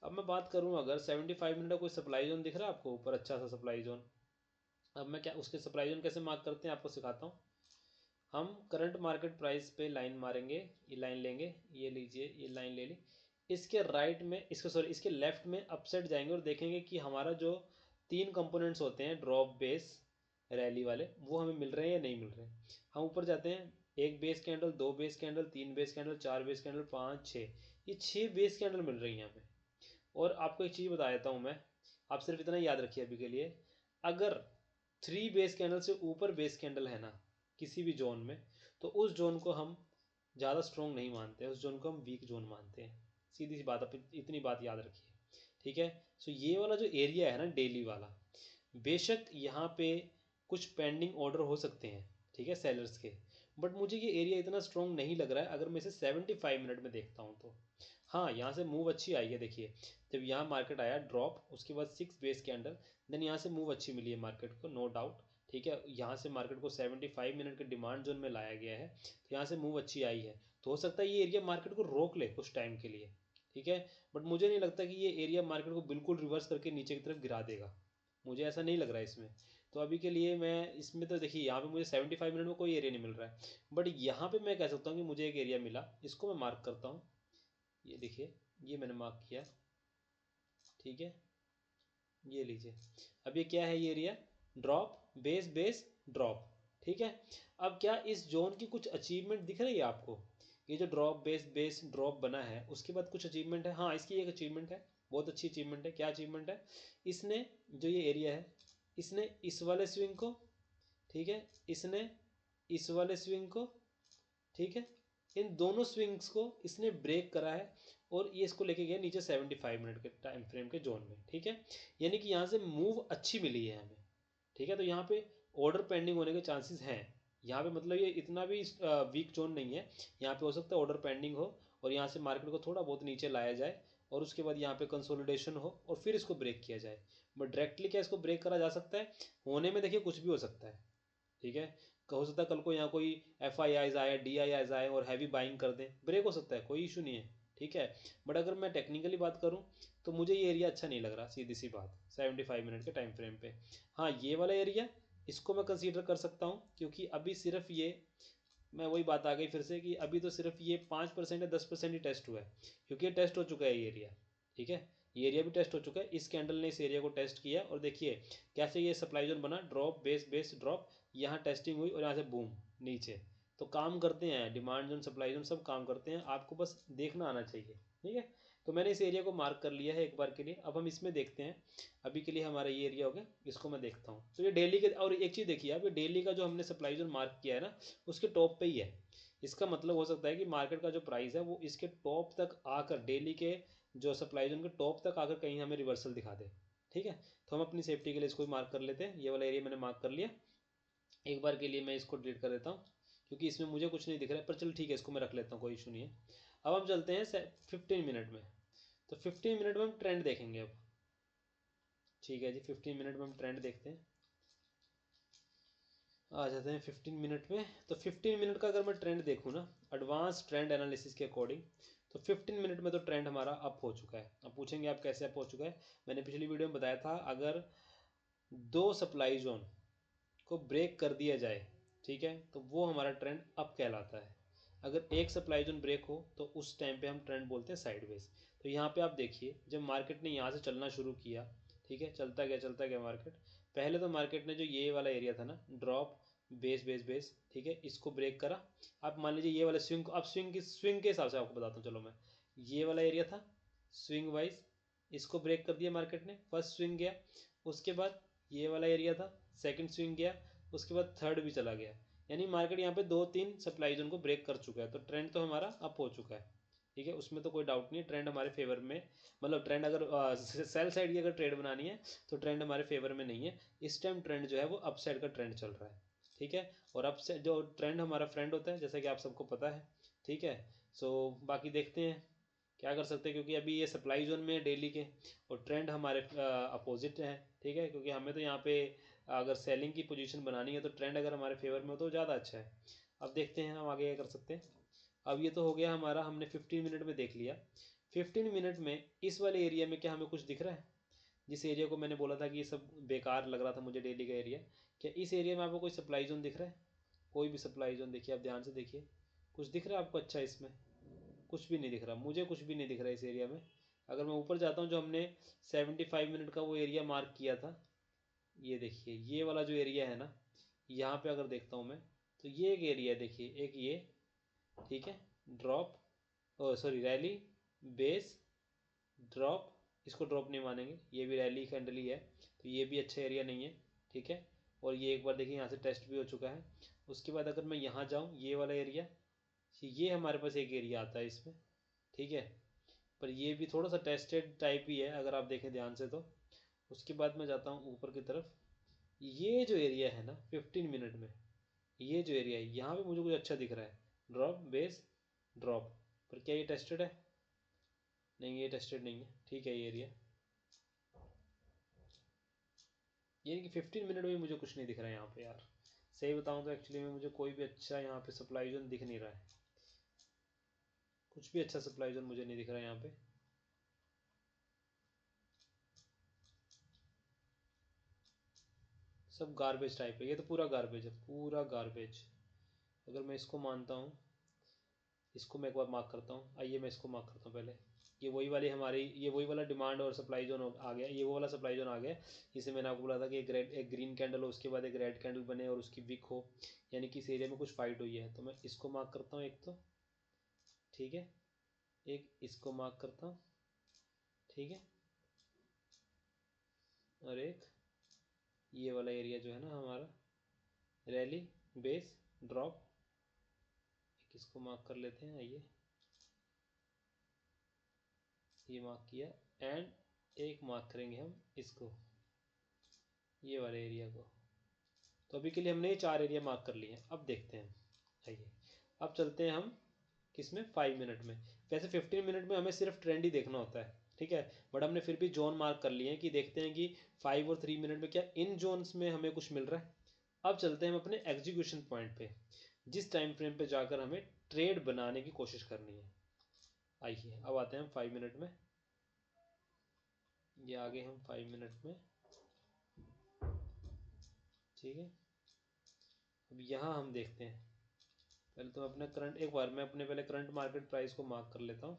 अब मैं बात करूं, अगर 75 मिनट का कोई सप्लाई जोन दिख रहा है आपको ऊपर, अच्छा सा सप्लाई जोन, अब मैं क्या उसके सप्लाई जोन कैसे मार्क करते हैं आपको सिखाता हूँ। हम करंट मार्केट प्राइस पे लाइन मारेंगे, ये लाइन लेंगे, ये लीजिए, ये लाइन ले ली, इसके राइट में, इसको सॉरी इसके लेफ्ट में अपसेट जाएंगे और देखेंगे कि हमारा जो तीन कंपोनेंट्स होते हैं ड्रॉप बेस रैली वाले, वो हमें मिल रहे हैं या नहीं मिल रहे हैं। हम ऊपर जाते हैं, एक बेस कैंडल, दो बेस कैंडल, तीन बेस कैंडल, चार बेस कैंडल, पाँच, छः, ये छः बेस कैंडल मिल रही हैं हमें। और आपको एक चीज़ बता देता हूँ मैं, आप सिर्फ इतना याद रखिए अभी के लिए, अगर थ्री बेस कैंडल से ऊपर बेस कैंडल है ना किसी भी जोन में, तो उस जोन को हम ज़्यादा स्ट्रॉन्ग नहीं मानते, उस जोन को हम वीक जोन मानते हैं। सीधी सी बात, आप इतनी बात याद रखिए, ठीक है। सो ये वाला जो एरिया है ना डेली वाला, बेशक यहाँ पे कुछ पेंडिंग ऑर्डर हो सकते हैं, ठीक है, सेलर्स के, बट मुझे ये एरिया इतना स्ट्रॉन्ग नहीं लग रहा है अगर मैं इसे 75 मिनट में देखता हूँ तो। हाँ, यहाँ से मूव अच्छी आई है, देखिए जब यहाँ मार्केट आया ड्रॉप, उसके बाद 6 बेस कैंडल, देन यहाँ से मूव अच्छी मिली है मार्केट को, नो डाउट, ठीक है। यहाँ से मार्केट को 75 मिनट के डिमांड जोन में लाया गया है, तो यहाँ से मूव अच्छी आई है, तो हो सकता है ये एरिया मार्केट को रोक ले कुछ टाइम के लिए, ठीक है। बट मुझे नहीं लगता कि ये एरिया मार्केट को बिल्कुल रिवर्स करके नीचे की तरफ गिरा देगा, मुझे ऐसा नहीं लग रहा है इसमें। तो अभी के लिए मैं इसमें, तो देखिए यहाँ पे मुझे 75 मिनट में कोई एरिया नहीं मिल रहा है, बट यहाँ पे मैं कह सकता हूँ कि मुझे एक एरिया मिला, इसको मैं मार्क करता हूँ, ये देखिए, ये मैंने मार्क किया, ठीक है, ये लीजिए। अब ये क्या है, ये area drop base base drop, ठीक है। अब क्या इस जोन की कुछ अचीवमेंट दिख रही है आपको, ये जो ड्रॉप बेस बेस ड्रॉप बना है उसके बाद कुछ अचीवमेंट है, हाँ इसकी एक अचीवमेंट है, बहुत अच्छी अचीवमेंट है। क्या अचीवमेंट है, इसने जो ये एरिया है, इसने इस वाले स्विंग को, ठीक है, इसने इस वाले स्विंग को, ठीक है, इन दोनों स्विंग्स को इसने ब्रेक करा है, और ये इसको लेके गया नीचे 75 मिनट के टाइम फ्रेम के जोन में, ठीक है। यानी कि यहाँ से मूव अच्छी मिली है हमें, ठीक है। तो यहाँ पे ऑर्डर पेंडिंग होने के चांसेस हैं, यहाँ पे मतलब ये इतना भी वीक जोन नहीं है, यहाँ पे हो सकता है ऑर्डर पेंडिंग हो और यहाँ से मार्केट को थोड़ा बहुत नीचे लाया जाए, और उसके बाद यहाँ पे कंसोलिडेशन हो और फिर इसको ब्रेक किया जाए। बट डायरेक्टली क्या इसको ब्रेक करा जा सकता है, होने में देखिए कुछ भी हो सकता है, ठीक है। हो सकता है कल को यहाँ कोई एफ आई आईज आए, डी आई आईज आए और हैवी बाइंग कर दें, ब्रेक हो सकता है, कोई इशू नहीं है, ठीक है। बट अगर मैं टेक्निकली बात करूँ तो मुझे ये एरिया अच्छा नहीं लग रहा, सीधी सी बात, 75 मिनट के टाइम फ्रेम पे। हाँ, ये वाला एरिया, इसको मैं कंसीडर कर सकता हूँ, क्योंकि अभी सिर्फ ये, मैं वही बात आ गई फिर से कि अभी तो सिर्फ ये 5% या 10% ही टेस्ट हुआ है, क्योंकि ये टेस्ट हो चुका है ये एरिया, ठीक है। ये एरिया भी टेस्ट हो चुका है, इस कैंडल ने इस एरिया को टेस्ट किया, और देखिए कैसे ये सप्लाई जोन बना, ड्रॉप बेस बेस ड्रॉप, यहाँ टेस्टिंग हुई और यहाँ से बूम नीचे। तो काम करते हैं डिमांड जोन सप्लाई जोन, सब काम करते हैं, आपको बस देखना आना चाहिए, ठीक है। तो मैंने इस एरिया को मार्क कर लिया है एक बार के लिए। अब हम इसमें देखते हैं, अभी के लिए हमारा ये एरिया हो गया, इसको मैं देखता हूँ। तो ये डेली के, और एक चीज़ देखिए आप, ये डेली का जो हमने सप्लाई जोन मार्क किया है ना, उसके टॉप पे ही है। इसका मतलब हो सकता है कि मार्केट का जो प्राइस है वो इसके टॉप तक आकर, डेली के जो सप्लाई जोन के टॉप तक आकर कहीं हमें रिवर्सल दिखा दे, ठीक है। तो हम अपनी सेफ्टी के लिए इसको मार्क कर लेते हैं, ये वाला एरिया मैंने मार्क कर लिया। एक बार के लिए मैं इसको डिलीट कर देता हूँ, क्योंकि इसमें मुझे कुछ नहीं दिख रहा है, पर चलो ठीक है, इसको मैं रख लेता हूँ, कोई इशू नहीं है। अब हम चलते हैं 15 मिनट में। तो 15 मिनट में हम ट्रेंड देखेंगे अब, ठीक है जी। 15 मिनट में हम ट्रेंड देखते हैं, आ जाते हैं 15 मिनट में। तो 15 मिनट का अगर मैं ट्रेंड देखूँ ना, एडवांस ट्रेंड एनालिसिस के अकॉर्डिंग, तो 15 मिनट में तो ट्रेंड हमारा अप हो चुका है। अब पूछेंगे आप कैसे अप हो चुका है, मैंने पिछली वीडियो में बताया था, अगर दो सप्लाई जोन को ब्रेक कर दिया जाए, ठीक है, तो वो हमारा ट्रेंड अप कहलाता है। अगर एक सप्लाई जोन ब्रेक हो तो उस टाइम पे हम ट्रेंड बोलते हैं साइडवेज। तो यहाँ पे आप देखिए, जब मार्केट ने यहाँ से चलना शुरू किया, ठीक है, चलता गया मार्केट, पहले तो मार्केट ने जो ये वाला एरिया था ना, ड्रॉप बेस बेस बेस, ठीक है, इसको ब्रेक करा। आप मान लीजिए ये वाले स्विंग को, अब स्विंग के हिसाब से आपको बताता हूँ, चलो मैं, ये वाला एरिया था स्विंग वाइज, इसको ब्रेक कर दिया मार्केट ने, फर्स्ट स्विंग गया, उसके बाद ये वाला एरिया था, सेकंड स्विंग गया, उसके बाद थर्ड भी चला गया। यानी मार्केट यहाँ पे 2-3 सप्लाई जोन को ब्रेक कर चुका है, तो ट्रेंड तो हमारा अप हो चुका है। ठीक है, उसमें तो कोई डाउट नहीं है, ट्रेंड हमारे फेवर में, मतलब ट्रेंड अगर सेल साइड की अगर ट्रेड बनानी है तो ट्रेंड हमारे फेवर में नहीं है। इस टाइम ट्रेंड जो है वो अप साइड का ट्रेंड चल रहा है। ठीक है, और अप साइड जो ट्रेंड हमारा फ्रेंड होता है, जैसा कि आप सबको पता है। ठीक है, सो बाकी देखते हैं क्या कर सकते हैं, क्योंकि अभी ये सप्लाई जोन में है डेली के, और ट्रेंड हमारे अपोजिट है। ठीक है, क्योंकि हमें तो यहाँ पे अगर सेलिंग की पोजीशन बनानी है तो ट्रेंड अगर हमारे फेवर में हो तो ज़्यादा अच्छा है। अब देखते हैं हम आगे क्या कर सकते हैं। अब ये तो हो गया हमारा, हमने 15 मिनट में देख लिया। 15 मिनट में इस वाले एरिया में क्या हमें कुछ दिख रहा है? जिस एरिया को मैंने बोला था कि ये सब बेकार लग रहा था मुझे डेली का एरिया, क्या इस एरिया में आपको कोई सप्लाई जोन दिख रहा है? कोई भी सप्लाई जोन देखिए, आप ध्यान से देखिए, कुछ दिख रहा है आपको अच्छा इसमें? कुछ भी नहीं दिख रहा, मुझे कुछ भी नहीं दिख रहा इस एरिया में। अगर मैं ऊपर जाता हूँ, जो हमने 75 मिनट का वो एरिया मार्क किया था, ये देखिए ये वाला जो एरिया है ना, यहाँ पे अगर देखता हूँ मैं, तो ये एक एरिया है, देखिए एक ये, ठीक है, ड्रॉप, ओ सॉरी रैली, बेस, ड्रॉप, इसको ड्रॉप नहीं मानेंगे, ये भी रैली कैंडल ही है, तो ये भी अच्छा एरिया नहीं है। ठीक है, और ये एक बार देखिए यहाँ से टेस्ट भी हो चुका है। उसके बाद अगर मैं यहाँ जाऊँ, ये वाला एरिया, ये हमारे पास एक एरिया आता है इसमें। ठीक है, पर ये भी थोड़ा सा टेस्टेड टाइप ही है अगर आप देखें ध्यान से तो। उसके बाद मैं जाता हूँ ऊपर की तरफ, ये जो एरिया है ना 15 मिनट में, ये जो एरिया है यहाँ पे मुझे कुछ अच्छा दिख रहा है, ड्रॉप, बेस, ड्रॉप, पर क्या ये टेस्टेड है? नहीं, ये टेस्टेड नहीं है। ठीक है, ये एरिया, यानी कि 15 मिनट में मुझे कुछ नहीं दिख रहा है यहाँ पे यार। सही बताऊँ तो एक्चुअली में मुझे कोई भी अच्छा यहाँ पे सप्लाई जोन दिख नहीं रहा है, कुछ भी अच्छा सप्लाई जोन मुझे नहीं दिख रहा है यहाँ पे। सब गार्बेज टाइप है, ये तो पूरा गार्बेज है, पूरा गार्बेज। अगर मैं इसको मानता हूँ, इसको मैं एक बार मार्क करता हूँ, आइए मैं इसको मार्क करता हूँ पहले। ये वही वाली हमारी, ये वही वाला डिमांड और सप्लाई जोन आ गया, ये वो वाला सप्लाई जोन आ गया। इसे मैंने आपको बोला था कि एक ग्रीन कैंडल हो, उसके बाद एक रेड कैंडल बने और उसकी विक हो, यानी कि इस एरिया में कुछ फाइट हुई है, तो मैं इसको मार्क करता हूँ एक तो। ठीक है, एक इसको मार्क करता हूँ। ठीक है, और एक ये वाला एरिया जो है ना हमारा, रैली, बेस, ड्रॉप, एक इसको मार्क कर लेते हैं, आइए ये मार्क किया, एंड एक मार्क करेंगे हम इसको, ये वाले एरिया को। तो अभी के लिए हमने ये 4 एरिया मार्क कर लिए हैं। अब देखते हैं, आइए अब चलते हैं हम किस में, 5 मिनट में। वैसे 15 मिनट में हमें सिर्फ ट्रेंड ही देखना होता है। ठीक है, बट हमने फिर भी जोन मार्क कर लिए हैं कि देखते हैं कि 5 और 3 मिनट में क्या इन जोन्स में हमें कुछ मिल रहा है। अब चलते हैं हम अपने एग्जीक्यूशन पॉइंट पे, जिस टाइम फ्रेम पे जाकर हमें ट्रेड बनाने की कोशिश करनी है। आइए अब आते हैं हम 5 मिनट में, ये आगे हम 5 मिनट में। ठीक है, अब यहाँ हम देखते हैं, पहले तो अपने करंट, एक बार मैं अपने पहले करंट मार्केट प्राइस को मार्क कर लेता हूँ।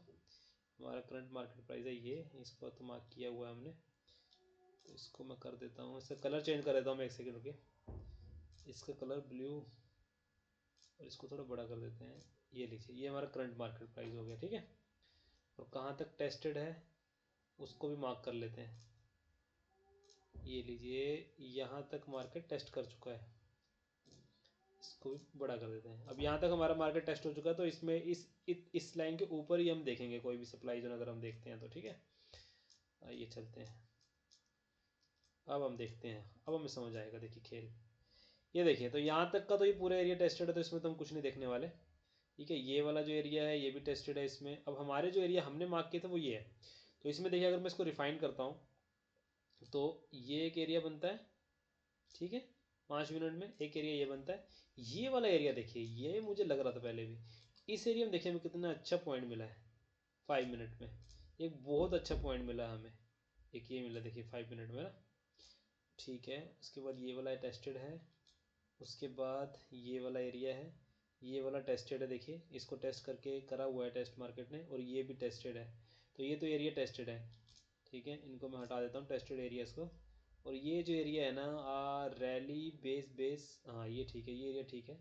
हमारा करंट मार्केट प्राइस है ये, इसको तो मार्क किया हुआ है हमने, तो इसको मैं कर देता हूँ, इसका कलर चेंज कर देता हूँ मैं, एक सेकंड रुकिए, इसका कलर ब्लू, और इसको थोड़ा बड़ा कर देते हैं। ये लीजिए, ये हमारा करंट मार्केट प्राइस हो गया। ठीक है, और कहाँ तक टेस्टेड है उसको भी मार्क कर लेते हैं। ये लीजिए, यहाँ तक मार्केट टेस्ट कर चुका है, इसको भी बड़ा कर देते हैं। अब यहाँ तक हमारा मार्केट टेस्ट हो चुका है, तो इसमें इस लाइन के ऊपर ही हम देखेंगे कोई भी सप्लाई जोन अगर हम देखते हैं तो। ठीक है, आइए चलते हैं, अब हम देखते हैं, अब हमें समझ आएगा। देखिए खेल, ये देखिए, तो यहाँ तक का तो ये पूरा एरिया टेस्टेड है, तो इसमें तो हम कुछ नहीं देखने वाले। ठीक है, ये वाला जो एरिया है ये भी टेस्टेड है इसमें। अब हमारे जो एरिया हमने मार्क किया था वो ये है, तो इसमें देखिए अगर मैं इसको रिफाइन करता हूँ तो ये एक एरिया बनता है। ठीक है, 5 मिनट में एक एरिया ये बनता है। ये वाला एरिया देखिए, ये मुझे लग रहा था पहले भी, इस एरिया में देखिए हमें कितना अच्छा पॉइंट मिला है 5 मिनट में, एक बहुत अच्छा पॉइंट मिला हमें, एक ये मिला देखिए 5 मिनट में ना। ठीक है, उसके बाद ये वाला टेस्टेड है, उसके बाद ये वाला एरिया है, ये वाला टेस्टेड है, देखिए इसको टेस्ट करके करा हुआ है टेस्ट मार्केट ने, और ये भी टेस्टेड है, तो ये तो एरिया टेस्टेड है। ठीक है, इनको मैं हटा देता हूँ टेस्टेड एरियाज़ को। और ये जो एरिया है ना, रैली, बेस, बेस, हाँ ये ठीक है, ये एरिया ठीक है,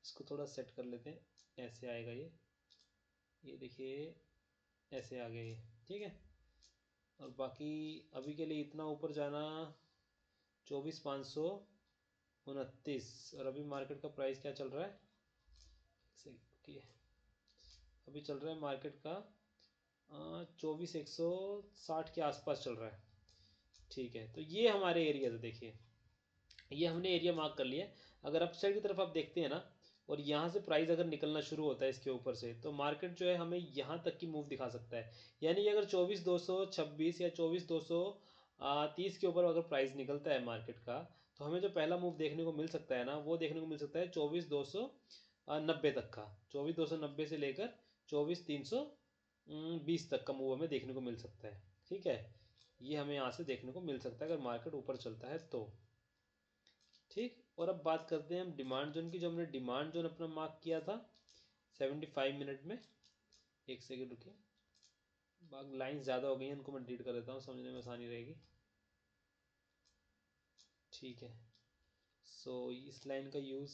इसको थोड़ा सेट कर लेते हैं, ऐसे आएगा ये देखिए, ऐसे आ गया ये। ठीक है, और बाकी अभी के लिए इतना ऊपर जाना 24,529, और अभी मार्केट का प्राइस क्या चल रहा है, अभी चल रहा है मार्केट का 24,160 के आसपास चल रहा है। ठीक है, तो ये हमारे एरिया है। देखिए ये हमने एरिया मार्क कर लिया। अगर अप साइड की तरफ आप देखते हैं ना, और यहाँ से प्राइस अगर निकलना शुरू होता है इसके ऊपर से, तो मार्केट जो है हमें यहाँ तक की मूव दिखा सकता है। यानी कि अगर 24,226 या 24,230 के ऊपर अगर प्राइस निकलता है मार्केट का, तो हमें जो पहला मूव देखने को मिल सकता है ना, वो देखने को मिल सकता है 24,290 तक का। 24,290 से लेकर 24,320 तक का मूव हमें देखने को मिल सकता है। ठीक है, ये हमें यहाँ से देखने को मिल सकता है अगर मार्केट ऊपर चलता है तो। ठीक, और अब बात करते हैं हम डिमांड जोन की। जो हमने डिमांड जोन अपना मार्क किया था 75 मिनट में, एक सेकेंड रुकिए, बाकी लाइंस ज़्यादा हो गई हैं, इनको मैं डिलीट कर देता हूँ, समझने में आसानी रहेगी। ठीक है, सो इस लाइन का यूज़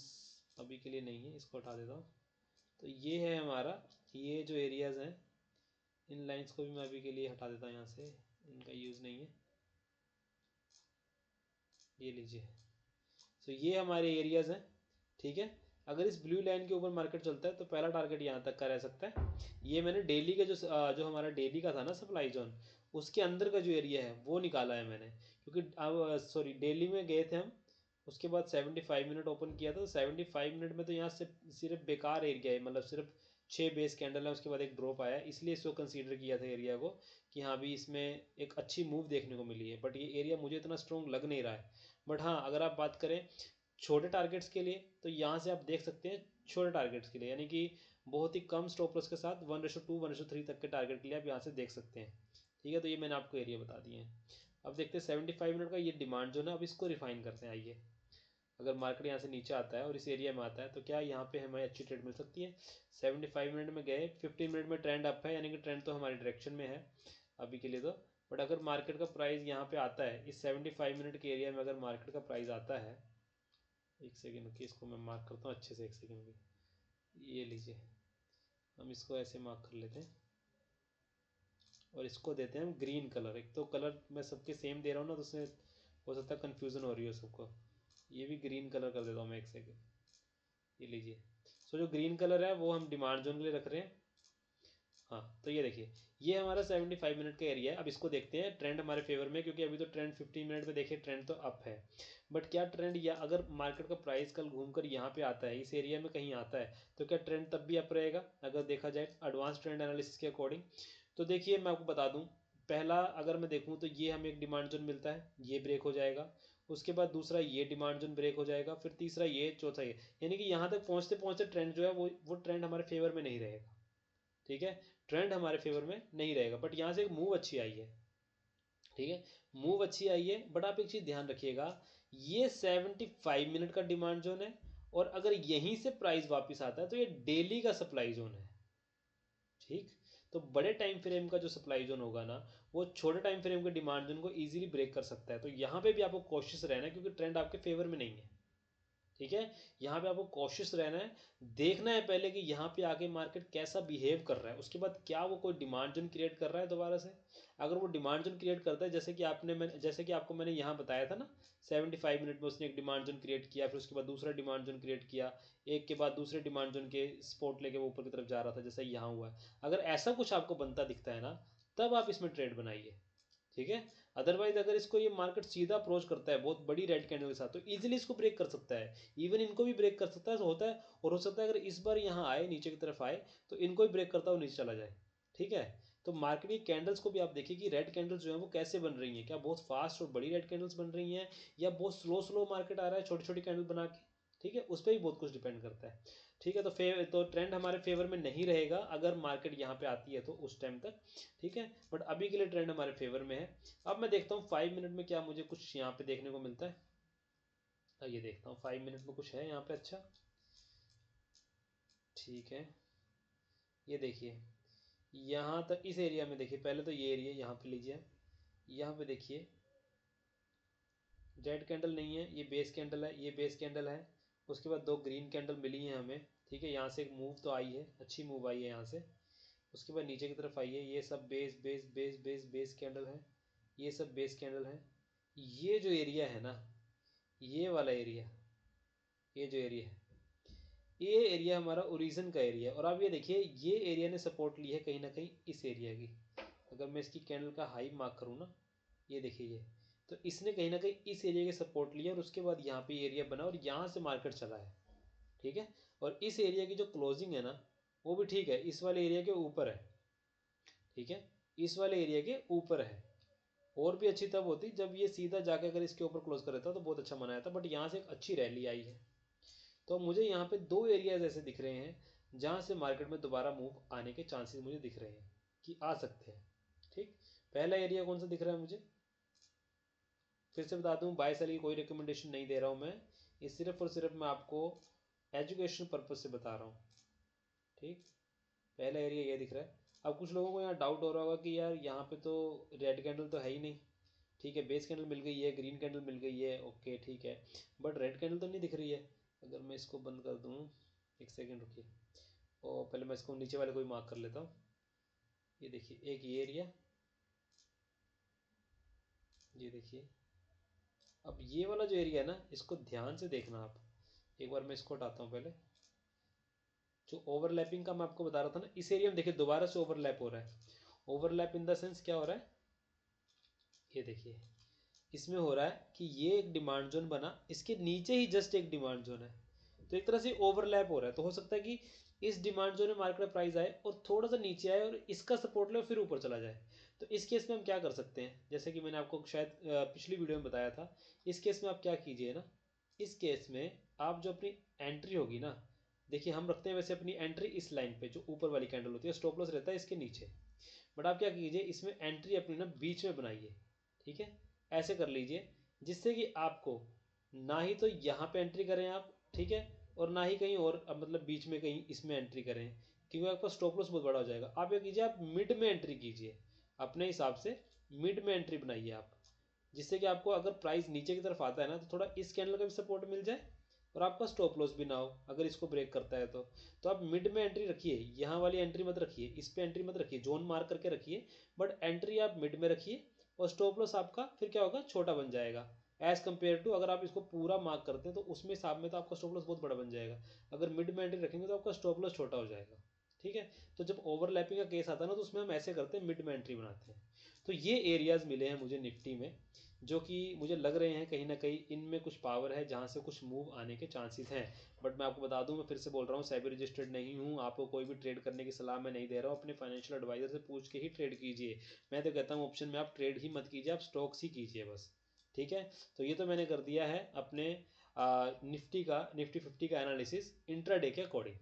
अभी के लिए नहीं है, इसको हटा देता हूँ। तो ये है हमारा, ये जो एरियाज़ हैं, इन लाइंस को भी मैं अभी के लिए हटा देता हूँ यहाँ से, इनका यूज़ नहीं है। ये लीजिए, सो ये हमारे एरियाज़ हैं। ठीक है, अगर इस ब्लू लाइन के ऊपर मार्केट चलता है तो पहला टारगेट यहाँ तक का रह सकता है। ये मैंने डेली के जो हमारा डेली का था ना सप्लाई जोन, उसके अंदर का जो एरिया है वो निकाला है मैंने, क्योंकि अब सॉरी डेली में गए थे हम, उसके बाद 75 मिनट ओपन किया था। तो 75 मिनट में तो यहाँ से सिर्फ बेकार एरिया है, मतलब सिर्फ 6 बेस कैंडल है, उसके बाद एक ड्रॉप आया, इसलिए इसको कंसीडर किया था एरिया को कि हाँ भी इसमें एक अच्छी मूव देखने को मिली है। बट ये एरिया मुझे इतना स्ट्रॉन्ग लग नहीं रहा है। बट हाँ, अगर आप बात करें छोटे टारगेट्स के लिए, तो यहाँ से आप देख सकते हैं छोटे टारगेट्स के लिए, यानी कि बहुत ही कम स्टॉप लॉस के साथ 1:2 1:3 तक के टारगेट के लिए आप यहाँ से देख सकते हैं। ठीक है, तो ये मैंने आपको एरिया बता दिए हैं। अब देखते हैं 75 मिनट का ये डिमांड जो है, अब इसको रिफाइन करते हैं। आइए, अगर मार्केट यहाँ से नीचे आता है और इस एरिया में आता है तो क्या यहाँ पे हमें अच्छी ट्रेड मिल सकती है। 75 मिनट में गए, 15 मिनट में ट्रेंड अप है, यानी कि ट्रेंड तो हमारी डायरेक्शन में है अभी के लिए तो। बट अगर मार्केट का प्राइस यहाँ पे आता है, इस 75 मिनट के एरिया में अगर मार्केट का प्राइस आता है, एक सेकेंड की इसको मैं मार्क करता हूँ अच्छे से, एक सेकेंड की, ये लीजिए, हम इसको ऐसे मार्क कर लेते हैं और इसको देते हैं हम ग्रीन कलर। एक तो कलर मैं सबके सेम दे रहा हूँ ना, तो उसमें हो सकता है कन्फ्यूज़न हो रही हो सबको। ये भी ग्रीन कलर कर देता हूँ मैं, एक सेकेंड, ये लीजिए। सो जो ग्रीन कलर है वो हम डिमांड जोन के लिए रख रहे हैं। हाँ, तो ये देखिए, ये हमारा 75 मिनट का एरिया है। अब इसको देखते हैं, ट्रेंड हमारे फेवर में, क्योंकि अभी तो ट्रेंड 15 मिनट में देखिए ट्रेंड तो अप है। बट क्या ट्रेंड, या अगर मार्केट का प्राइस कल घूमकर यहाँ पे आता है, इस एरिया में कहीं आता है, तो क्या ट्रेंड तब भी अप रहेगा अगर देखा जाए एडवांस ट्रेंड एनालिसिस के अकॉर्डिंग। तो देखिए मैं आपको बता दूँ, पहला अगर मैं देखूँ तो ये हमें एक डिमांड जोन मिलता है, ये ब्रेक हो जाएगा। उसके बाद दूसरा ये डिमांड जोन ब्रेक हो जाएगा, फिर तीसरा ये, चौथा ये, यानी कि यहाँ तक पहुँचते पहुँचते ट्रेंड जो है वो ट्रेंड हमारे फेवर में नहीं रहेगा। ठीक है, ट्रेंड हमारे फेवर में नहीं रहेगा। बट यहाँ से एक मूव अच्छी आई है। ठीक है, मूव अच्छी आई है, बट आप एक चीज़ ध्यान रखिएगा, ये 75 मिनट का डिमांड जोन है, और अगर यहीं से प्राइस वापस आता है तो ये डेली का सप्लाई जोन है। ठीक, तो बड़े टाइम फ्रेम का जो सप्लाई जोन होगा ना, वो छोटे टाइम फ्रेम के डिमांड जोन को इजीली ब्रेक कर सकता है। तो यहाँ पे भी आपको कोशिश रहना है, क्योंकि ट्रेंड आपके फेवर में नहीं है। ठीक है, यहाँ पे आपको कॉशियस रहना है, देखना है पहले कि यहाँ पे आके मार्केट कैसा बिहेव कर रहा है, उसके बाद क्या वो कोई डिमांड जोन क्रिएट कर रहा है दोबारा से। अगर वो डिमांड जोन क्रिएट करता है, जैसे कि आपको मैंने यहाँ बताया था ना, 75 मिनट में उसने एक डिमांड जोन क्रिएट किया, फिर उसके बाद दूसरा डिमांड जोन क्रिएट किया, एक के बाद दूसरे डिमांड जोन के सपोर्ट लेके वो ऊपर की तरफ जा रहा था, जैसा यहाँ हुआ है। अगर ऐसा कुछ आपको बनता दिखता है ना, तब आप इसमें ट्रेड बनाइए। ठीक है, अदरवाइज अगर इसको ये मार्केट सीधा अप्रोच करता है बहुत बड़ी रेड कैंडल के साथ, तो इजीली इसको ब्रेक कर सकता है, इवन इनको भी ब्रेक कर सकता है, तो होता है। और हो सकता है अगर इस बार यहाँ आए, नीचे की तरफ आए, तो इनको भी ब्रेक करता हुआ नीचे चला जाए। ठीक है, तो मार्केट की कैंडल्स को भी आप देखिए कि रेड कैंडल्स जो है वो कैसे बन रही हैं, क्या बहुत फास्ट और बड़ी रेड कैंडल्स बन रही हैं, या बहुत स्लो स्लो मार्केट आ रहा है छोटी छोटी कैंडल बना के। ठीक है, उस पर भी बहुत कुछ डिपेंड करता है। ठीक है, तो ट्रेंड हमारे फेवर में नहीं रहेगा अगर मार्केट यहाँ पे आती है तो उस टाइम तक। ठीक है, बट अभी के लिए ट्रेंड हमारे फेवर में है। अब मैं देखता हूँ 5 मिनट में क्या मुझे कुछ यहाँ पे देखने को मिलता है। ये देखता हूँ 5 मिनट में कुछ है यहाँ पे अच्छा। ठीक है, ये देखिए, यहाँ तक इस एरिया में देखिए, पहले तो ये एरिया यहाँ पे लीजिए, यहाँ पे देखिए रेड कैंडल नहीं है, ये बेस कैंडल है, ये बेस कैंडल है। उसके बाद दो ग्रीन कैंडल मिली हैं हमें। ठीक है, यहाँ से एक मूव तो आई है, अच्छी मूव आई है यहाँ से। उसके बाद नीचे की तरफ आई है, ये सब base base base base base candle है। ये सब बेस कैंडल है। ये जो एरिया है ना, ये वाला एरिया, ये जो एरिया है, ये एरिया हमारा ओरिजिन का एरिया है। और आप ये देखिए, ये एरिया ने सपोर्ट ली है कहीं ना कहीं इस एरिया की। अगर मैं इसकी कैंडल का हाई मार्क करूँ ना, ये देखिए ये, तो इसने कहीं ना कहीं इस एरिया के सपोर्ट लिया और उसके बाद यहाँ पे एरिया बना और यहाँ से मार्केट चला है। ठीक है, और इस एरिया की जो क्लोजिंग है ना, वो भी ठीक है, इस वाले एरिया के ऊपर है। ठीक है, इस वाले एरिया के ऊपर है। और भी अच्छी तब होती जब ये सीधा जाकर अगर इसके ऊपर क्लोज कर देता तो बहुत अच्छा मनाया था, बट यहाँ से एक अच्छी रैली आई है। तो मुझे यहाँ पे दो एरियाज ऐसे दिख रहे हैं जहाँ से मार्केट में दोबारा मूव आने के चांसेस मुझे दिख रहे हैं कि आ सकते हैं। ठीक, पहला एरिया कौन सा दिख रहा है मुझे, फिर से बता दूं, बाय सेल की कोई रिकमेंडेशन नहीं दे रहा हूँ मैं, ये सिर्फ और सिर्फ मैं आपको एजुकेशन पर्पज से बता रहा हूँ। ठीक, पहला एरिया ये दिख रहा है। अब कुछ लोगों को यहाँ डाउट हो रहा होगा कि यार यहाँ पे तो रेड कैंडल तो है ही नहीं। ठीक है, बेस कैंडल मिल गई है, ग्रीन कैंडल मिल गई है, ओके ठीक है, बट रेड कैंडल तो नहीं दिख रही है। अगर मैं इसको बंद कर दूँ, एक सेकेंड रुकिए, और पहले मैं इसको नीचे वाले को भी मार्क कर लेता हूँ। ये देखिए एक ये एरिया, ये देखिए। अब ये वाला जो एरिया है ना, इसको ध्यान से देखना आप। एक बार मैं इसको हटाता हूँ पहले। जो ओवरलैपिंग का मैं आपको बता रहा था ना, इस एरिया में देखिए दोबारा से ओवरलैप हो रहा है। ओवरलैप इन द सेंस क्या हो रहा है, ये देखिए, इसमें हो रहा है कि ये एक डिमांड जोन बना, इसके नीचे ही जस्ट एक डिमांड जोन है, तो एक तरह से ओवरलैप हो रहा है। तो हो सकता है कि इस डिमांड जोन में मार्केट प्राइस आए और थोड़ा सा नीचे आए और इसका सपोर्ट ले और फिर ऊपर चला जाए। तो इस केस में हम क्या कर सकते हैं, जैसे कि मैंने आपको शायद पिछली वीडियो में बताया था, इस केस में आप क्या कीजिए ना, इस केस में आप जो अपनी एंट्री होगी ना, देखिए हम रखते हैं वैसे अपनी एंट्री इस लाइन पे जो ऊपर वाली कैंडल होती है, स्टॉप लॉस रहता है इसके नीचे, बट आप क्या कीजिए, इसमें एंट्री अपनी ना बीच में बनाइए। ठीक है, ऐसे कर लीजिए जिससे कि आपको ना ही तो यहाँ पे एंट्री करें आप, ठीक है, और ना ही कहीं और, अब मतलब बीच में कहीं इसमें एंट्री करें, क्योंकि आपका स्टॉप लॉस बहुत बड़ा हो जाएगा। आप क्या कीजिए, आप मिड में एंट्री कीजिए, अपने हिसाब से मिड में एंट्री बनाइए आप, जिससे कि आपको अगर प्राइस नीचे की तरफ आता है ना, तो थोड़ा इस कैंडल का भी सपोर्ट मिल जाए और आपका स्टॉप लॉस भी ना हो अगर इसको ब्रेक करता है तो आप मिड में एंट्री रखिए, यहाँ वाली एंट्री मत रखिए, इस पे एंट्री मत रखिए, जोन मार्क करके रखिए, बट एंट्री आप मिड में रखिए, और स्टॉप लॉस आपका फिर क्या होगा, छोटा बन जाएगा एज कम्पेयर टू अगर आप इसको पूरा मार्क करते हैं तो उसमें हिसाब में तो आपका स्टॉप लॉस बहुत बड़ा बन जाएगा। अगर मिड में एंट्री रखेंगे तो आपका स्टॉप लॉस छोटा हो जाएगा। ठीक है, तो जब ओवरलैपिंग का केस आता है ना, तो उसमें हम ऐसे करते हैं, मिड में एंट्री बनाते हैं। तो ये एरियाज मिले हैं मुझे निफ्टी में, जो कि मुझे लग रहे हैं कहीं ना कहीं इनमें कुछ पावर है जहाँ से कुछ मूव आने के चांसेस हैं। बट मैं आपको बता दूं, मैं फिर से बोल रहा हूँ, सेबी रजिस्टर्ड नहीं हूँ, आपको कोई भी ट्रेड करने की सलाह मैं नहीं दे रहा हूँ, अपने फाइनेंशियल एडवाइजर से पूछ के ही ट्रेड कीजिए। मैं तो कहता हूँ ऑप्शन में आप ट्रेड ही मत कीजिए, आप स्टॉक्स ही कीजिए बस। ठीक है, तो ये तो मैंने कर दिया है अपने निफ्टी 50 का एनालिसिस इंट्राडे के अकॉर्डिंग।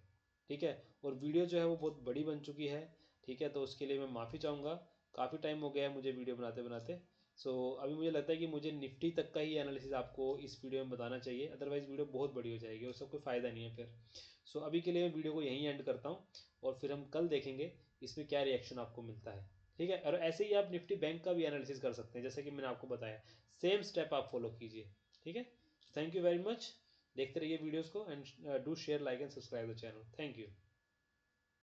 ठीक है, और वीडियो जो है वो बहुत बड़ी बन चुकी है। ठीक है, तो उसके लिए मैं माफ़ी चाहूँगा, काफ़ी टाइम हो गया है मुझे वीडियो बनाते बनाते। अभी मुझे लगता है कि मुझे निफ्टी तक का ही एनालिसिस आपको इस वीडियो में बताना चाहिए, अदरवाइज़ वीडियो बहुत बड़ी हो जाएगी और उसका कोई फ़ायदा नहीं है फिर। अभी के लिए मैं वीडियो को यहीं एंड करता हूँ, और फिर हम कल देखेंगे इसमें क्या रिएक्शन आपको मिलता है। ठीक है, और ऐसे ही आप निफ्टी बैंक का भी एनालिसिस कर सकते हैं, जैसे कि मैंने आपको बताया, सेम स्टेप आप फॉलो कीजिए। ठीक है, थैंक यू वेरी मच, देखते रहिए वीडियोज़ को, and do share, like and subscribe the channel. Thank you.